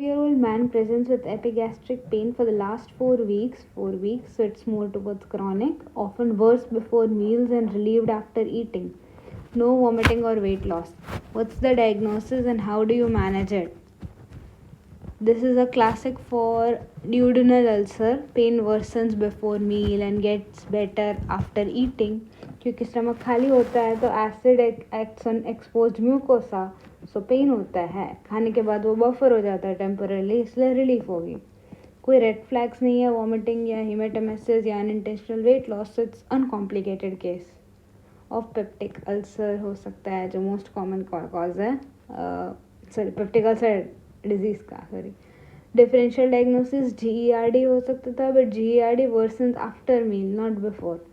Year-old man presents with epigastric pain for the last 4 weeks. 4 weeks, so it's more towards chronic, often worse before meals and relieved after eating. No vomiting or weight loss. What's the diagnosis and how do you manage it? This is a classic for duodenal ulcer. Pain worsens before meal and gets better after eating. क्योंकि stomach खाली होता है तो acid acts on exposed mucosa, so pain होता है. खाने के बाद वो बफर हो जाता है टेम्परली, इसलिए रिलीफ होगी. कोई रेड फ्लैग्स नहीं है, वॉमिटिंग या हेमेटोमेसिस या unintentional weight loss. It's uncomplicated case of peptic ulcer हो सकता है, जो मोस्ट कॉमन कॉज है सॉरी पेप्टिक अल्सर डिजीज़ का. सॉरी, डिफरेंशियल डायग्नोसिस GERD हो सकता था, but GERD worsens after meal, not before.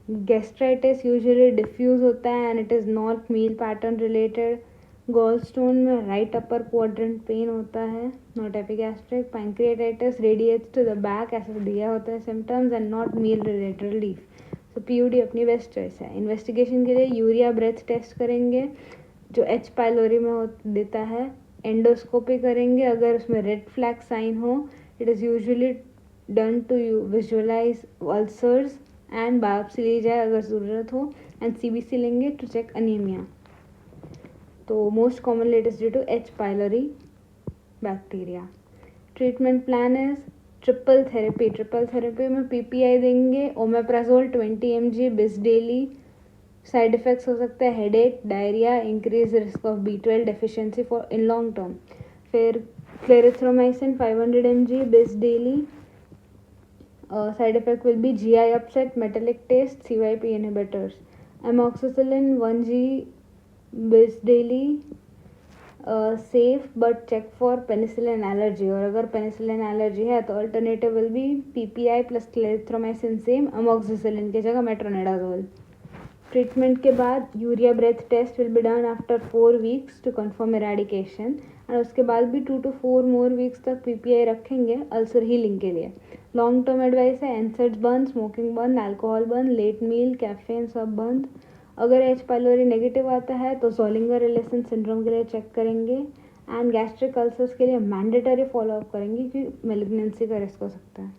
Gastritis usually diffuse होता है and it is not meal pattern related. Gall stone में राइट अपर क्वाड्रेंट पेन होता है, not epigastric. Pancreatitis radiates to the back, ऐसा दिया होता है symptoms and not meal related relief. तो PUD अपनी बेस्ट चॉइस है. इन्वेस्टिगेशन के लिए यूरिया ब्रेथ टेस्ट करेंगे जो H पाइलोरी में देता है. एंडोस्कोपी करेंगे अगर उसमें रेड फ्लैग साइन हो. It is usually done to visualise ulcers and biopsy ली जाए अगर ज़रूरत हो. एंड CBC लेंगे टू चेक अनीमिया. तो most commonly it is due to H pylori bacteria. Treatment plan is triple therapy में PPI देंगे. Omeprazole 20 mg bis daily. Side effects हो सकते हैं headache, diarrhoea, increase risk of B12 deficiency for in long term. फिर clarithromycin 500 mg bis daily. Side effect will be GI upset, metallic taste, CYP inhibitors. Amoxicillin 1g bis daily. Safe but check for penicillin allergy, और अगर penicillin allergy है तो alternative will be PPI plus clarithromycin same, amoxicillin की जगह metronidazole. Treatment के बाद urea breath test will be done after 4 weeks to confirm eradication. And उसके बाद भी 2 to 4 more weeks तक PPI रखेंगे अल्सर हीलिंग के लिए. लॉन्ग टर्म एडवाइस है NSAIDs बंद, स्मोकिंग बंद, अल्कोहल बंद, लेट मील, कैफीन सब बंद. अगर H पाइलोरी नेगेटिव आता है तो जोलिंगर एलिसन सिंड्रोम के लिए चेक करेंगे. एंड गैस्ट्रिक अल्सर्स के लिए मैंडेटरी फॉलोअप करेंगे क्योंकि मेलिग्नेंसी का रिस्क हो सकता है.